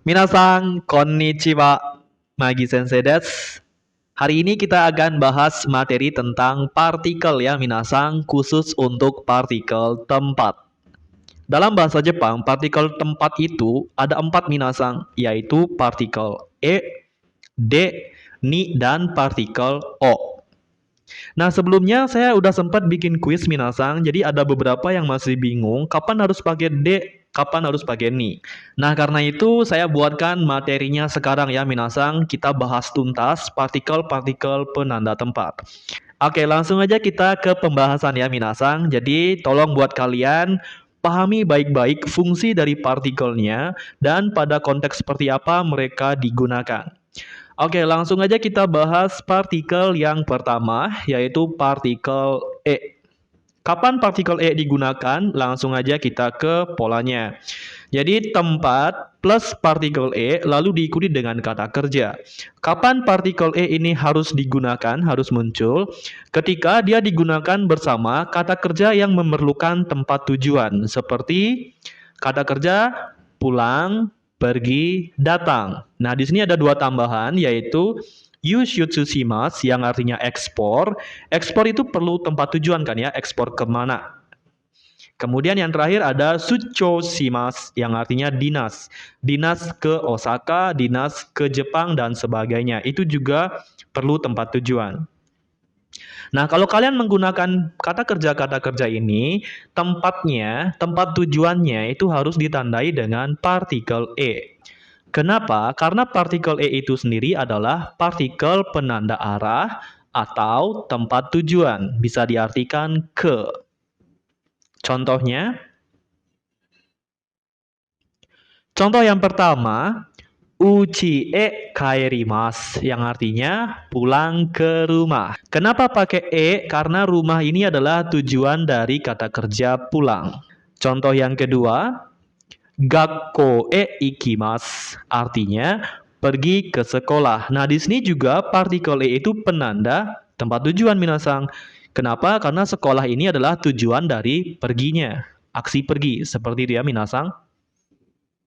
Minasan, konnichiwa. Magi Sensei desu. Hari ini kita akan bahas materi tentang partikel ya, minasan, khusus untuk partikel tempat. Dalam bahasa Jepang, partikel tempat itu ada 4 minasan, yaitu partikel E, D, Ni, dan partikel O. Nah, sebelumnya saya udah sempat bikin kuis minasan, jadi ada beberapa yang masih bingung kapan harus pakai D, kapan harus pakai Ni. Nah, karena itu saya buatkan materinya sekarang ya minasan, kita bahas tuntas partikel-partikel penanda tempat. Oke, langsung aja kita ke pembahasan ya minasan. Jadi, tolong buat kalian pahami baik-baik fungsi dari partikelnya dan pada konteks seperti apa mereka digunakan. Oke, langsung aja kita bahas partikel yang pertama, yaitu partikel E. Kapan partikel E digunakan? Langsung aja kita ke polanya. Jadi tempat plus partikel E lalu diikuti dengan kata kerja. Kapan partikel E ini harus digunakan, harus muncul? Ketika dia digunakan bersama kata kerja yang memerlukan tempat tujuan. Seperti kata kerja pulang, pergi, datang. Nah, di sini ada 2 tambahan, yaitu Yushutsushimasu yang artinya ekspor. Ekspor itu perlu tempat tujuan kan ya, ekspor kemana. Kemudian yang terakhir ada Suchoshimasu yang artinya dinas. Dinas ke Osaka, dinas ke Jepang, dan sebagainya. Itu juga perlu tempat tujuan. Nah, kalau kalian menggunakan kata kerja ini, tempat tujuannya itu harus ditandai dengan partikel E. Kenapa? Karena partikel E itu sendiri adalah partikel penanda arah atau tempat tujuan. Bisa diartikan ke. Contohnya, contoh yang pertama, uchi e kaerimasu, yang artinya pulang ke rumah. Kenapa pakai e? Karena rumah ini adalah tujuan dari kata kerja pulang. Contoh yang kedua, gakko e ikimasu, artinya pergi ke sekolah. Nah, di sini juga partikel e itu penanda tempat tujuan minasan. Kenapa? Karena sekolah ini adalah tujuan dari perginya. Aksi pergi, seperti itu ya minasan.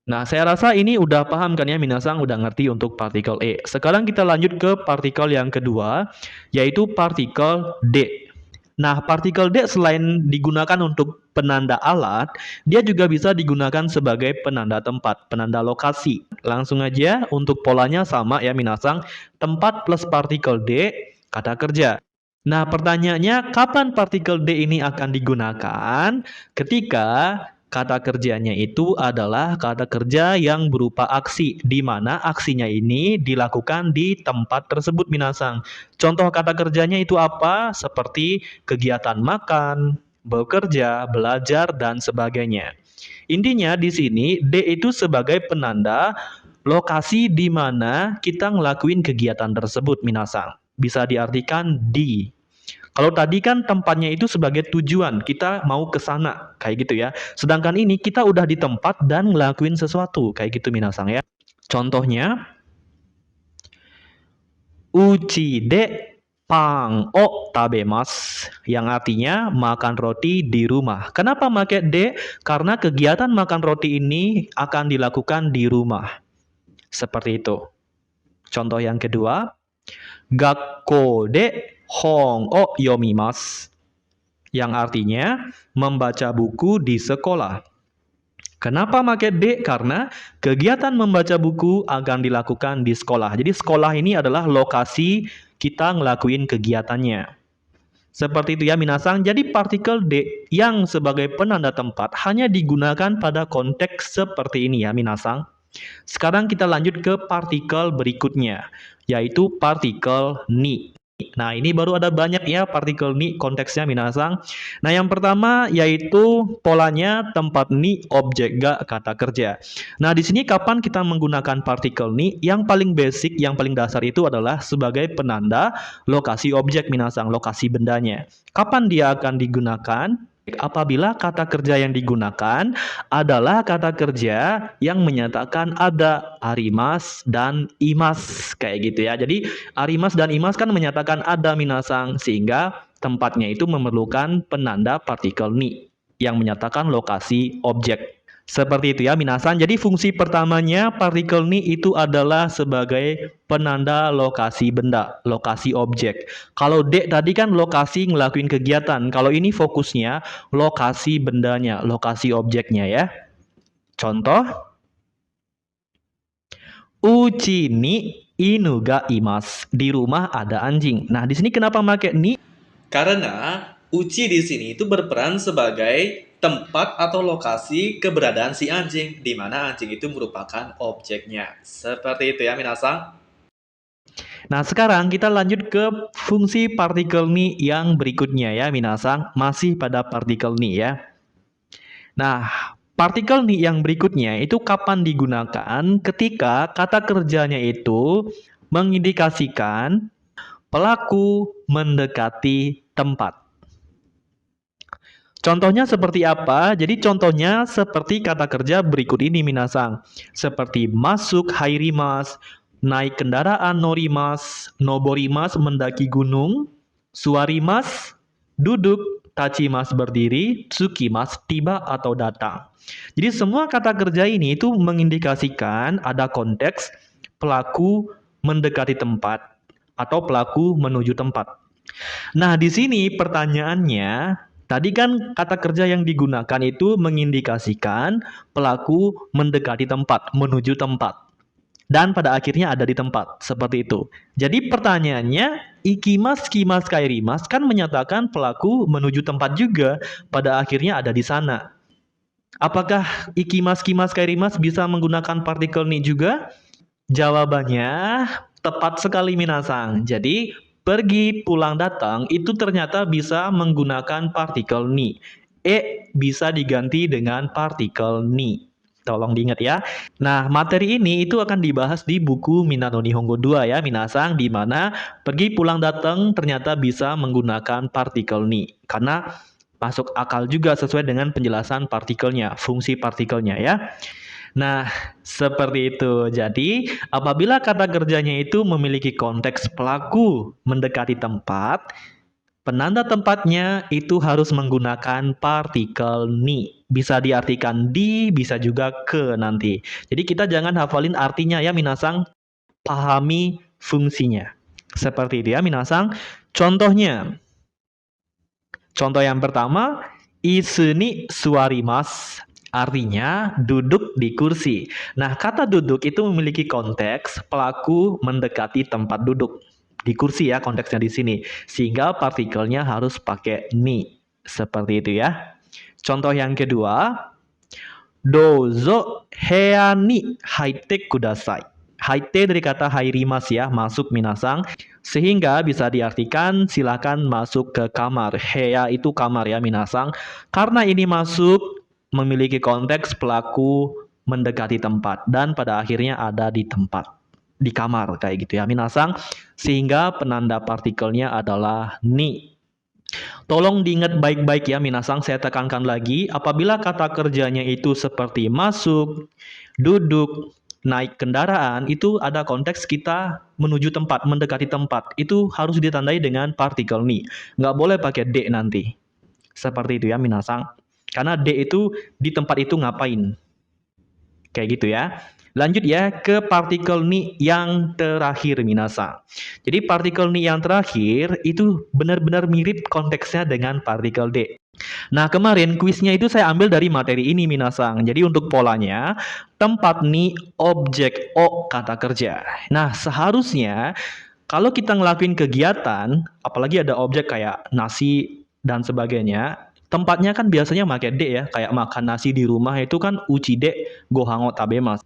Nah, saya rasa ini udah paham kan ya minasan, udah ngerti untuk partikel E. Sekarang kita lanjut ke partikel yang kedua, yaitu partikel D. Nah, partikel D selain digunakan untuk penanda alat, dia juga bisa digunakan sebagai penanda tempat, penanda lokasi. Langsung aja untuk polanya sama ya minasan, tempat plus partikel D, kata kerja. Nah, pertanyaannya kapan partikel D ini akan digunakan? Ketika kata kerjanya itu adalah kata kerja yang berupa aksi, di mana aksinya ini dilakukan di tempat tersebut minasan. Contoh kata kerjanya itu apa? Seperti kegiatan makan, bekerja, belajar, dan sebagainya. Intinya di sini D itu sebagai penanda lokasi di mana kita ngelakuin kegiatan tersebut minasan. Bisa diartikan di. Kalau tadi kan tempatnya itu sebagai tujuan, kita mau ke sana, kayak gitu ya. Sedangkan ini kita udah di tempat dan ngelakuin sesuatu, kayak gitu minasan ya. Contohnya, uchi de pang o tabemas, yang artinya makan roti di rumah. Kenapa pakai de? Karena kegiatan makan roti ini akan dilakukan di rumah. Seperti itu. Contoh yang kedua, gakko de hong o yomimasu, yang artinya membaca buku di sekolah. Kenapa pakai D? Karena kegiatan membaca buku akan dilakukan di sekolah. Jadi sekolah ini adalah lokasi kita ngelakuin kegiatannya. Seperti itu ya minasan. Jadi partikel D yang sebagai penanda tempat hanya digunakan pada konteks seperti ini ya minasan. Sekarang kita lanjut ke partikel berikutnya, yaitu partikel Ni. Nah, ini baru ada banyak ya partikel Ni konteksnya minasan. Nah, yang pertama yaitu polanya tempat Ni objek ga kata kerja. Nah, di sini kapan kita menggunakan partikel Ni? Yang paling basic, yang paling dasar itu adalah sebagai penanda lokasi objek minasan, lokasi bendanya. Kapan dia akan digunakan? Apabila kata kerja yang digunakan adalah kata kerja yang menyatakan ada arimas dan imas, kayak gitu ya. Jadi arimas dan imas kan menyatakan ada minasan, sehingga tempatnya itu memerlukan penanda partikel ni yang menyatakan lokasi objek. Seperti itu ya minasan. Jadi fungsi pertamanya partikel ni itu adalah sebagai penanda lokasi benda, lokasi objek. Kalau D tadi kan lokasi ngelakuin kegiatan. Kalau ini fokusnya lokasi bendanya, lokasi objeknya ya. Contoh, uchi ni inu ga imasu. Di rumah ada anjing. Nah, di sini kenapa pakai ni? Karena uci di sini itu berperan sebagai tempat atau lokasi keberadaan si anjing, di mana anjing itu merupakan objeknya. Seperti itu ya, minasang. Nah, sekarang kita lanjut ke fungsi partikel ni yang berikutnya ya, minasang. Masih pada partikel ni ya. Nah, partikel ni yang berikutnya itu kapan digunakan? Ketika kata kerjanya itu mengindikasikan pelaku mendekati tempat. Contohnya seperti apa? Jadi contohnya seperti kata kerja berikut ini minasang. Seperti masuk hairimas, naik kendaraan norimas, noborimas mendaki gunung, suarimas duduk, tachimas berdiri, tsukimas tiba atau datang. Jadi semua kata kerja ini itu mengindikasikan ada konteks pelaku mendekati tempat atau pelaku menuju tempat. Nah, di sini pertanyaannya, tadi kan kata kerja yang digunakan itu mengindikasikan pelaku mendekati tempat, menuju tempat. Dan pada akhirnya ada di tempat, seperti itu. Jadi pertanyaannya, ikimas, kimas, kairimas kan menyatakan pelaku menuju tempat juga, pada akhirnya ada di sana. Apakah ikimas, kimas, kairimas bisa menggunakan partikel ni juga? Jawabannya tepat sekali minasang. Jadi pergi, pulang, datang itu ternyata bisa menggunakan partikel ni. Bisa diganti dengan partikel ni. Tolong diingat ya. Nah, materi ini itu akan dibahas di buku Minano Nihongo 2 ya, minasang, di mana pergi, pulang, datang ternyata bisa menggunakan partikel ni. Karena masuk akal juga sesuai dengan penjelasan partikelnya, fungsi partikelnya ya. Nah, seperti itu. Jadi, apabila kata kerjanya itu memiliki konteks pelaku mendekati tempat, penanda tempatnya itu harus menggunakan partikel ni. Bisa diartikan di, bisa juga ke nanti. Jadi kita jangan hafalin artinya ya, minasang. Pahami fungsinya. Seperti itu ya, minasang. Contohnya. Contoh yang pertama, isu ni suarimas. Artinya duduk di kursi. Nah, kata duduk itu memiliki konteks pelaku mendekati tempat duduk. Di kursi ya konteksnya di sini. Sehingga partikelnya harus pakai ni. Seperti itu ya. Contoh yang kedua, dozo hea ni haite kudasai. Haite dari kata hairimas ya, masuk minasang. Sehingga bisa diartikan silakan masuk ke kamar. Hea itu kamar ya minasang. Karena ini masuk memiliki konteks pelaku mendekati tempat dan pada akhirnya ada di tempat, di kamar kayak gitu ya minasang, sehingga penanda partikelnya adalah ni. Tolong diingat baik-baik ya minasang, saya tekankan lagi, apabila kata kerjanya itu seperti masuk, duduk, naik kendaraan, itu ada konteks kita menuju tempat, mendekati tempat, itu harus ditandai dengan partikel ni. Nggak boleh pakai D nanti. Seperti itu ya minasang. Karena D itu di tempat itu ngapain. Kayak gitu ya. Lanjut ya ke partikel ni yang terakhir minasang. Jadi partikel ni yang terakhir itu benar-benar mirip konteksnya dengan partikel D. Nah, kemarin kuisnya itu saya ambil dari materi ini minasang. Jadi untuk polanya, tempat ni objek O kata kerja. Nah, seharusnya kalau kita ngelakuin kegiatan, apalagi ada objek kayak nasi dan sebagainya, tempatnya kan biasanya pakai D ya, kayak makan nasi di rumah itu kan uchide gohango tabemas.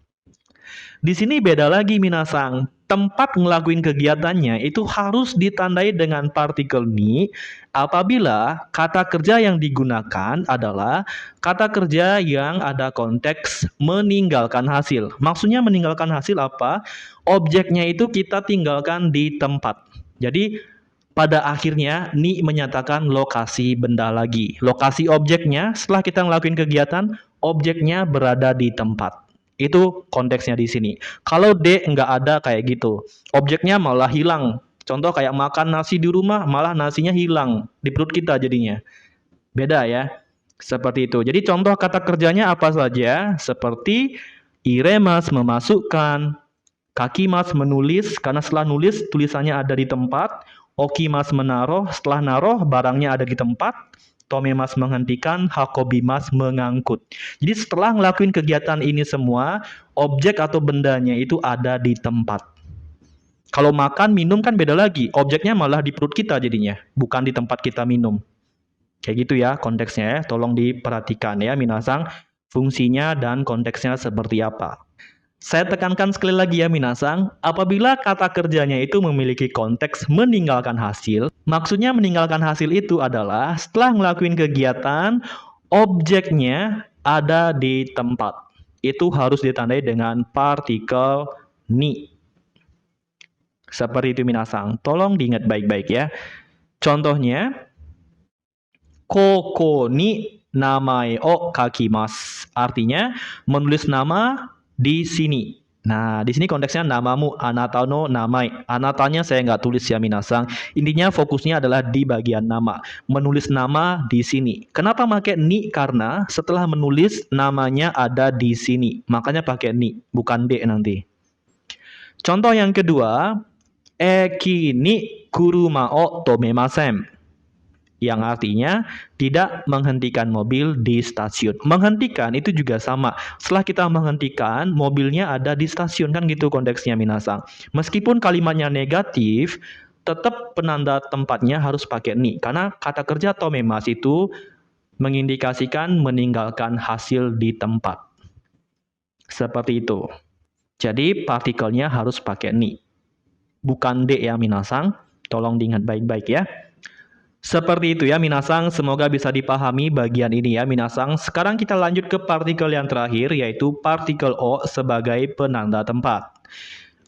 Di sini beda lagi minasang. Tempat ngelakuin kegiatannya itu harus ditandai dengan partikel ni apabila kata kerja yang digunakan adalah kata kerja yang ada konteks meninggalkan hasil. Maksudnya meninggalkan hasil apa? Objeknya itu kita tinggalkan di tempat. Jadi pada akhirnya ni menyatakan lokasi benda lagi. Lokasi objeknya setelah kita ngelakuin kegiatan, objeknya berada di tempat. Itu konteksnya di sini. Kalau D nggak ada kayak gitu. Objeknya malah hilang. Contoh kayak makan nasi di rumah, malah nasinya hilang di perut kita jadinya. Beda ya. Seperti itu. Jadi contoh kata kerjanya apa saja? Seperti iremas memasukkan, kakimas menulis, karena setelah nulis tulisannya ada di tempat, okimas menaruh, setelah naruh barangnya ada di tempat, tomemas menghentikan, hakobimas mengangkut. Jadi setelah ngelakuin kegiatan ini semua, objek atau bendanya itu ada di tempat. Kalau makan, minum kan beda lagi. Objeknya malah di perut kita jadinya, bukan di tempat kita minum. Kayak gitu ya konteksnya ya. Tolong diperhatikan ya minasang, fungsinya dan konteksnya seperti apa. Saya tekankan sekali lagi ya minasang, apabila kata kerjanya itu memiliki konteks meninggalkan hasil, maksudnya meninggalkan hasil itu adalah setelah ngelakuin kegiatan, objeknya ada di tempat. Itu harus ditandai dengan partikel ni. Seperti itu minasang. Tolong diingat baik-baik ya. Contohnya, koko ni namae o kakimasu. Artinya menulis nama di sini. Nah, di sini konteksnya namamu, anata no namai. Anatanya saya nggak tulis ya minasang. Intinya fokusnya adalah di bagian nama. Menulis nama di sini. Kenapa pakai ni? Karena setelah menulis namanya ada di sini. Makanya pakai ni, bukan de nanti. Contoh yang kedua, eki ni kuruma o tomemasen. Yang artinya tidak menghentikan mobil di stasiun. Menghentikan itu juga sama. Setelah kita menghentikan, mobilnya ada di stasiun, kan gitu konteksnya minasang. Meskipun kalimatnya negatif, tetap penanda tempatnya harus pakai ni. Karena kata kerja tomemas itu mengindikasikan meninggalkan hasil di tempat. Seperti itu. Jadi partikelnya harus pakai ni. Bukan de ya minasang. Tolong diingat baik-baik ya. Seperti itu ya minasang, semoga bisa dipahami bagian ini ya minasang. Sekarang kita lanjut ke partikel yang terakhir, yaitu partikel O sebagai penanda tempat.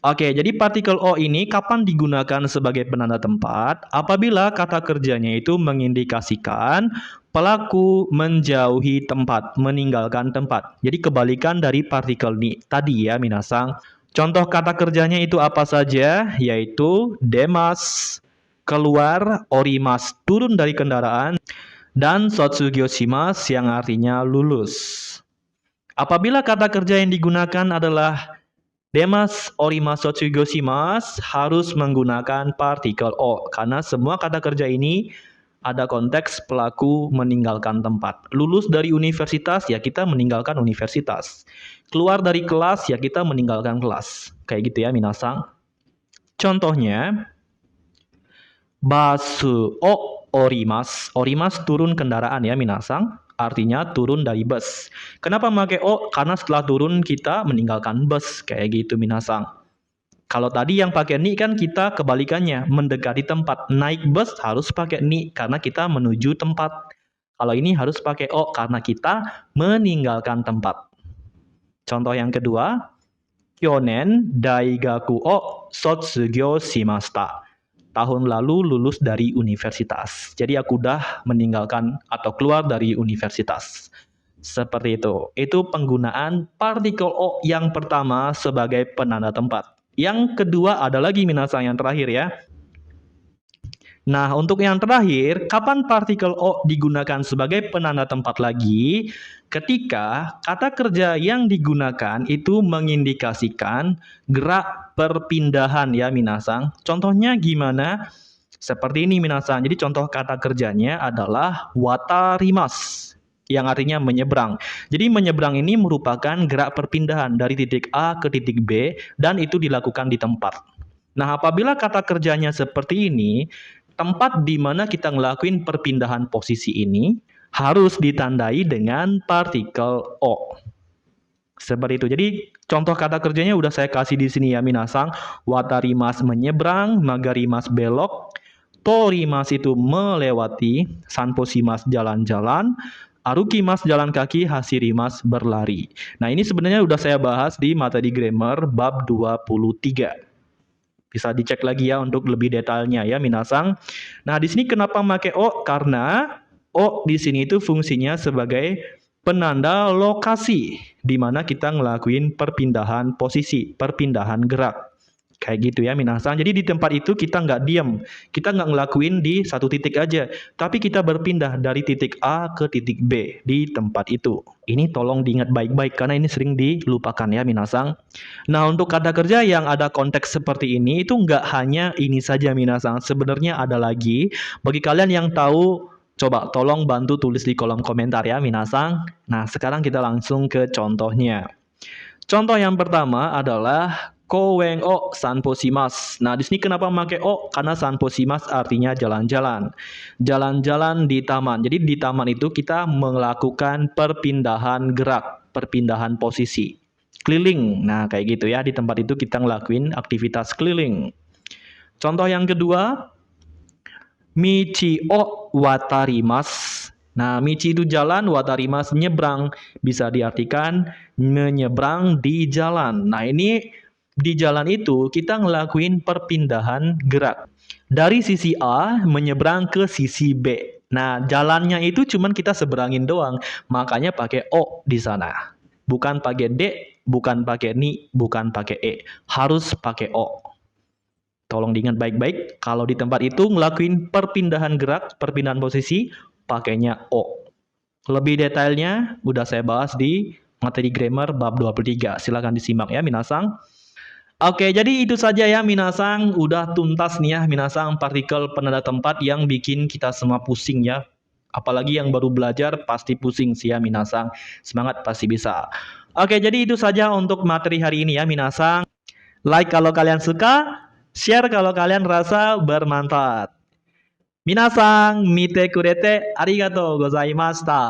Oke, jadi partikel O ini kapan digunakan sebagai penanda tempat? Apabila kata kerjanya itu mengindikasikan pelaku menjauhi tempat, meninggalkan tempat. Jadi kebalikan dari partikel ni tadi ya minasang. Contoh kata kerjanya itu apa saja? Yaitu demas, keluar, orimas, turun dari kendaraan, dan sotsugyo-shimasu yang artinya lulus. Apabila kata kerja yang digunakan adalah demas, orimas, sotsugyo-shimasu, harus menggunakan partikel o, karena semua kata kerja ini ada konteks pelaku meninggalkan tempat. Lulus dari universitas, ya kita meninggalkan universitas. Keluar dari kelas, ya kita meninggalkan kelas. Kayak gitu ya minasang. Contohnya, basu o orimas. Orimas turun kendaraan ya minasang. Artinya turun dari bus. Kenapa pakai o? Karena setelah turun kita meninggalkan bus. Kayak gitu minasang. Kalau tadi yang pakai ni kan kita kebalikannya. Mendekati tempat. Naik bus harus pakai ni karena kita menuju tempat. Kalau ini harus pakai o karena kita meninggalkan tempat. Contoh yang kedua. Kyonen daigaku o sotsugyo shimashita. Tahun lalu lulus dari universitas. Jadi aku udah meninggalkan atau keluar dari universitas. Seperti itu. Itu penggunaan partikel O yang pertama sebagai penanda tempat. Yang kedua ada lagi minasang yang terakhir ya. Nah, untuk yang terakhir, kapan partikel O digunakan sebagai penanda tempat lagi? Ketika kata kerja yang digunakan itu mengindikasikan gerak perpindahan ya minasang. Contohnya gimana? Seperti ini minasang. Jadi contoh kata kerjanya adalah watarimas, yang artinya menyeberang. Jadi menyeberang ini merupakan gerak perpindahan dari titik A ke titik B dan itu dilakukan di tempat. Nah, apabila kata kerjanya seperti ini, tempat di mana kita ngelakuin perpindahan posisi ini harus ditandai dengan partikel O. Seperti itu. Jadi contoh kata kerjanya udah saya kasih di sini ya minasang. Watarimas menyeberang, magarimas belok, torimas itu melewati, sanposimas jalan-jalan, arukimas jalan kaki, hasirimas berlari. Nah, ini sebenarnya udah saya bahas di materi grammar bab 23. Bisa dicek lagi ya untuk lebih detailnya ya minasang. Nah, di sini kenapa pakai O? Karena O di sini itu fungsinya sebagai penanda lokasi di mana kita ngelakuin perpindahan posisi, perpindahan gerak. Kayak gitu ya minasang. Jadi di tempat itu kita nggak diam, kita nggak ngelakuin di satu titik aja, tapi kita berpindah dari titik A ke titik B di tempat itu. Ini tolong diingat baik-baik karena ini sering dilupakan ya minasang. Nah untuk kata kerja yang ada konteks seperti ini itu nggak hanya ini saja minasang. Sebenarnya ada lagi. Bagi kalian yang tahu, coba tolong bantu tulis di kolom komentar ya minasang. Nah sekarang kita langsung ke contohnya. Contoh yang pertama adalah Koweng o sanposimas. Nah, di sini kenapa pakai o? Karena sanposimas artinya jalan-jalan. Jalan-jalan di taman. Jadi di taman itu kita melakukan perpindahan gerak, perpindahan posisi. Keliling. Nah, kayak gitu ya. Di tempat itu kita ngelakuin aktivitas keliling. Contoh yang kedua, Michi o watarimas. Nah, michi itu jalan, watarimas nyebrang. Bisa diartikan menyeberang di jalan. Nah, ini di jalan itu kita ngelakuin perpindahan gerak. Dari sisi A menyeberang ke sisi B. Nah, jalannya itu cuman kita seberangin doang. Makanya pakai O di sana. Bukan pakai D, bukan pakai ni, bukan pakai E. Harus pakai O. Tolong diingat baik-baik, kalau di tempat itu ngelakuin perpindahan gerak, perpindahan posisi, pakainya O. Lebih detailnya udah saya bahas di materi grammar bab 23. Silakan disimak ya minasang. Oke, jadi itu saja ya minasang. Udah tuntas nih ya minasang partikel penanda tempat yang bikin kita semua pusing ya. Apalagi yang baru belajar pasti pusing sih ya minasang. Semangat pasti bisa. Oke, jadi itu saja untuk materi hari ini ya minasang. Like kalau kalian suka, share kalau kalian rasa bermanfaat. Minasang, mite kurete arigatou gozaimashita.